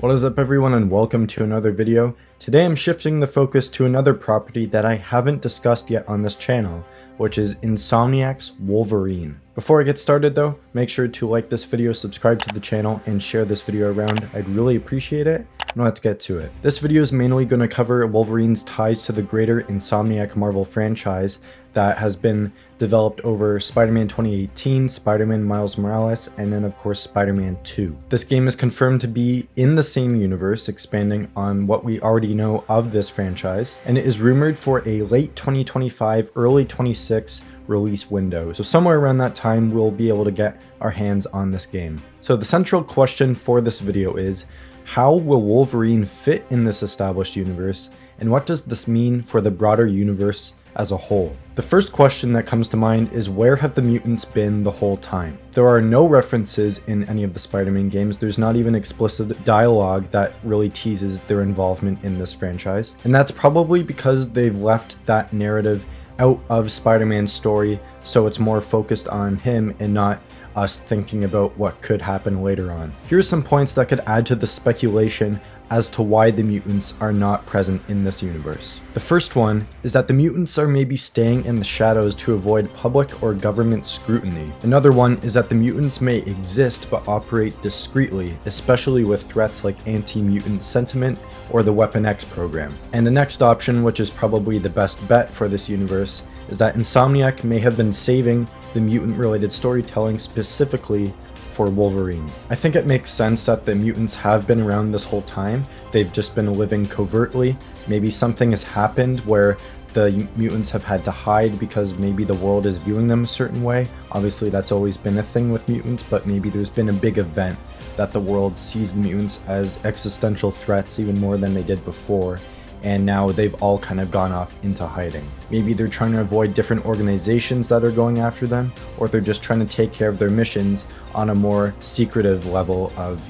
What is up everyone and welcome to another video. Today I'm shifting the focus to another property that I haven't discussed yet on this channel, which is Insomniac's Wolverine. Before I get started though, make sure to like this video, subscribe to the channel, and share this video around. I'd really appreciate it. Now let's get to it. This video is mainly going to cover Wolverine's ties to the greater Insomniac Marvel franchise that has been developed over Spider-Man 2018, Spider-Man Miles Morales, and then of course Spider-Man 2. This game is confirmed to be in the same universe, expanding on what we already know of this franchise, and it is rumored for a late 2025, early 26 release window. So somewhere around that time we'll be able to get our hands on this game. So the central question for this video is, how will Wolverine fit in this established universe, and what does this mean for the broader universe as a whole? The first question that comes to mind is, where have the mutants been the whole time? There are no references in any of the Spider-Man games. There's not even explicit dialogue that really teases their involvement in this franchise, and that's probably because they've left that narrative out of Spider-Man's story, so it's more focused on him and not us thinking about what could happen later on. Here's some points that could add to the speculation as to why the mutants are not present in this universe. The first one is that the mutants are maybe staying in the shadows to avoid public or government scrutiny. Another one is that the mutants may exist but operate discreetly, especially with threats like anti-mutant sentiment or the Weapon X program. And the next option, which is probably the best bet for this universe, is that Insomniac may have been saving the mutant-related storytelling specifically for Wolverine. I think it makes sense that the mutants have been around this whole time. They've just been living covertly. Maybe something has happened where the mutants have had to hide because maybe the world is viewing them a certain way. Obviously that's always been a thing with mutants, but maybe there's been a big event that the world sees the mutants as existential threats even more than they did before, and now they've all kind of gone off into hiding. Maybe they're trying to avoid different organizations that are going after them, or they're just trying to take care of their missions on a more secretive level of,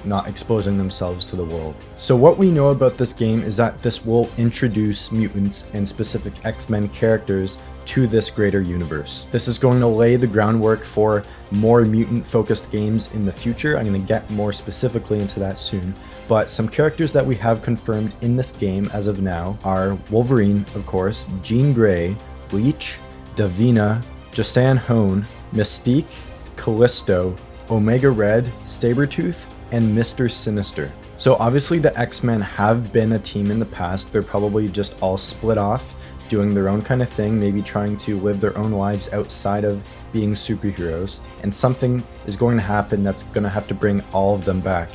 not exposing themselves to the world. So what we know about this game is that this will introduce mutants and specific X-Men characters to this greater universe. This is going to lay the groundwork for more mutant-focused games in the future. I'm going to get more specifically into that soon, but some characters that we have confirmed in this game as of now are Wolverine, of course, Jean Grey, Bleach, Davina, Jasan Hone, Mystique, Callisto, Omega Red, Sabretooth, and Mr. Sinister. So obviously the X-Men have been a team in the past. They're probably just all split off, doing their own kind of thing, maybe trying to live their own lives outside of being superheroes, and something is going to happen that's going to have to bring all of them back,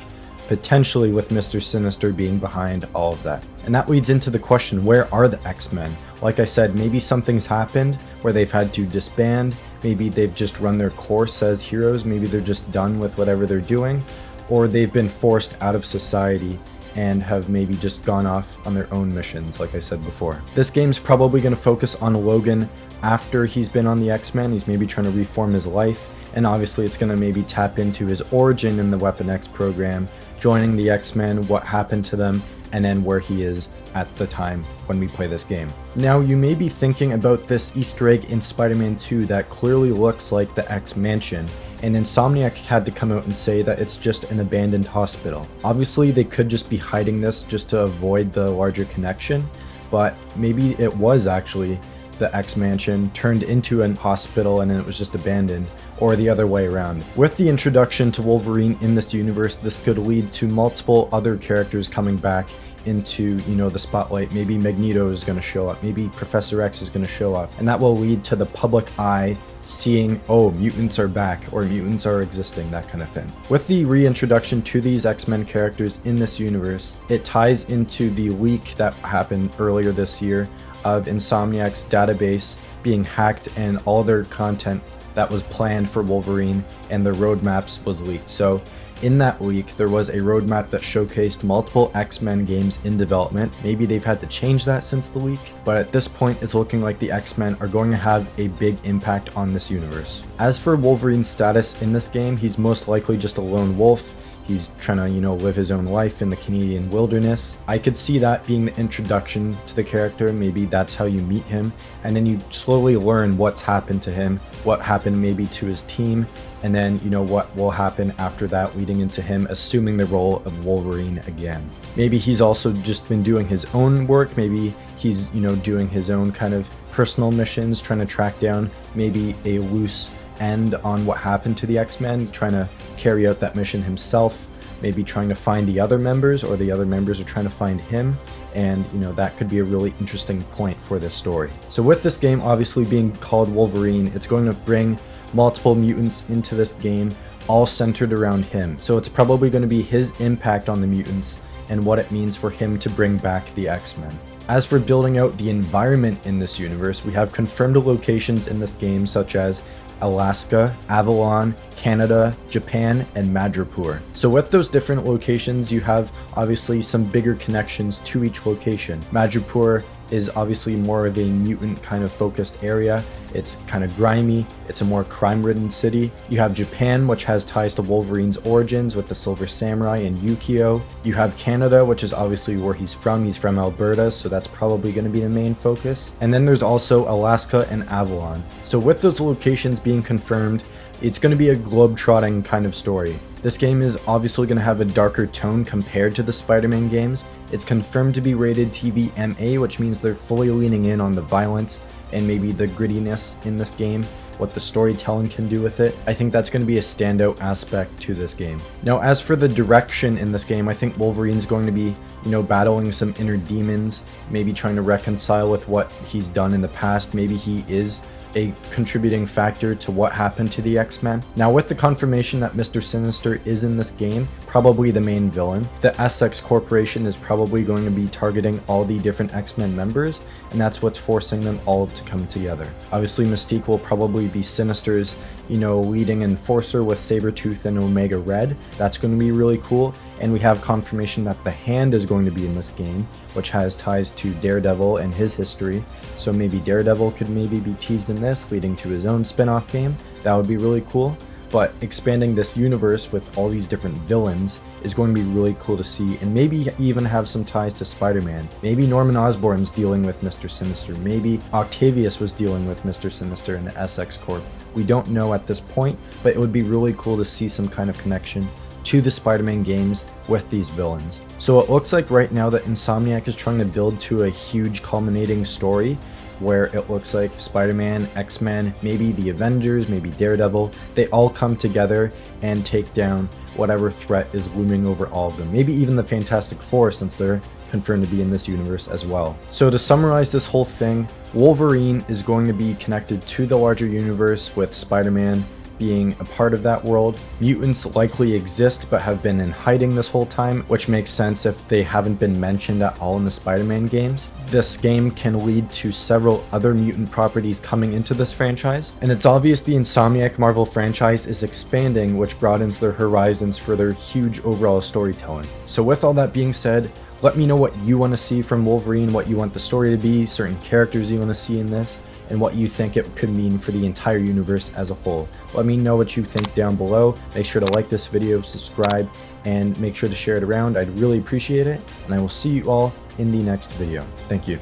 potentially with Mr. Sinister being behind all of that. And that leads into the question, where are the X-Men? Like I said, maybe something's happened where they've had to disband, maybe they've just run their course as heroes, maybe they're just done with whatever they're doing, or they've been forced out of society and have maybe just gone off on their own missions, like I said before. This game's probably going to focus on Logan after he's been on the X-Men. He's maybe trying to reform his life, and obviously it's going to maybe tap into his origin in the Weapon X program, joining the X-Men, what happened to them, and then where he is at the time when we play this game. Now, you may be thinking about this Easter egg in Spider-Man 2 that clearly looks like the X-Mansion, and Insomniac had to come out and say that it's just an abandoned hospital. Obviously, they could just be hiding this just to avoid the larger connection, but maybe it was actually the X-Mansion turned into a hospital and then it was just abandoned, or the other way around. With the introduction to Wolverine in this universe, this could lead to multiple other characters coming back into, the spotlight. Maybe Magneto is going to show up, maybe Professor X is going to show up, and that will lead to the public eye seeing, oh, mutants are back, or mutants are existing, that kind of thing. With the reintroduction to these X-Men characters in this universe, it ties into the leak that happened earlier this year of Insomniac's database being hacked and all their content that was planned for Wolverine and their roadmaps was leaked. So in that leak, there was a roadmap that showcased multiple X-Men games in development. Maybe they've had to change that since the leak, but at this point, it's looking like the X-Men are going to have a big impact on this universe. As for Wolverine's status in this game, he's most likely just a lone wolf. He's trying to, live his own life in the Canadian wilderness. I could see that being the introduction to the character. Maybe that's how you meet him, and then you slowly learn what's happened to him, what happened maybe to his team, and then what will happen after that, leading into him assuming the role of Wolverine again. Maybe he's also just been doing his own work. Maybe he's doing his own kind of personal missions, trying to track down maybe a loose end on what happened to the X-Men, trying to carry out that mission himself, maybe trying to find the other members, or the other members are trying to find him. And that could be a really interesting point for this story. So with this game obviously being called Wolverine, it's going to bring multiple mutants into this game, all centered around him. So it's probably going to be his impact on the mutants and what it means for him to bring back the X-Men. As for building out the environment in this universe, we have confirmed locations in this game such as Alaska, Avalon, Canada, Japan, and Madripoor. So with those different locations, you have obviously some bigger connections to each location. Madripoor is obviously more of a mutant kind of focused area. It's kind of grimy. It's a more crime-ridden city. You have Japan, which has ties to Wolverine's origins with the Silver Samurai and Yukio. You have Canada, which is obviously where he's from. He's from Alberta, so that's probably going to be the main focus. And then there's also Alaska and Avalon. So with those locations being confirmed, it's going to be a globe-trotting kind of story. This game is obviously going to have a darker tone compared to the Spider-Man games. It's confirmed to be rated TV MA, which means they're fully leaning in on the violence and maybe the grittiness in this game, what the storytelling can do with it. I think that's going to be a standout aspect to this game. Now, as for the direction in this game, I think Wolverine's going to be, battling some inner demons, maybe trying to reconcile with what he's done in the past. Maybe he is a contributing factor to what happened to the X-Men. Now, with the confirmation that Mr. Sinister is in this game, probably the main villain, the Essex Corporation is probably going to be targeting all the different X-Men members, and that's what's forcing them all to come together. Obviously, Mystique will probably be Sinister's, leading enforcer with Sabretooth and Omega Red. That's going to be really cool. And we have confirmation that the Hand is going to be in this game, which has ties to Daredevil and his history. So maybe Daredevil could maybe be teased in this, leading to his own spin-off game. That would be really cool. But expanding this universe with all these different villains is going to be really cool to see, and maybe even have some ties to Spider-Man. Maybe Norman Osborn's dealing with Mr. Sinister. Maybe Octavius was dealing with Mr. Sinister and the Essex Corp. We don't know at this point, but it would be really cool to see some kind of connection to the Spider-Man games with these villains. So it looks like right now that Insomniac is trying to build to a huge culminating story where it looks like Spider-Man, X-Men, maybe the Avengers, maybe Daredevil, they all come together and take down whatever threat is looming over all of them. Maybe even the Fantastic Four, since they're confirmed to be in this universe as well. So to summarize this whole thing, Wolverine is going to be connected to the larger universe, with Spider-Man being a part of that world. Mutants likely exist but have been in hiding this whole time, which makes sense if they haven't been mentioned at all in the Spider-Man games. This game can lead to several other mutant properties coming into this franchise, and it's obvious the Insomniac Marvel franchise is expanding, which broadens their horizons for their huge overall storytelling. So with all that being said, let me know what you want to see from Wolverine, what you want the story to be, certain characters you want to see in this, and what you think it could mean for the entire universe as a whole. Let me know what you think down below. Make sure to like this video, subscribe, and make sure to share it around. I'd really appreciate it, and I will see you all in the next video. Thank you.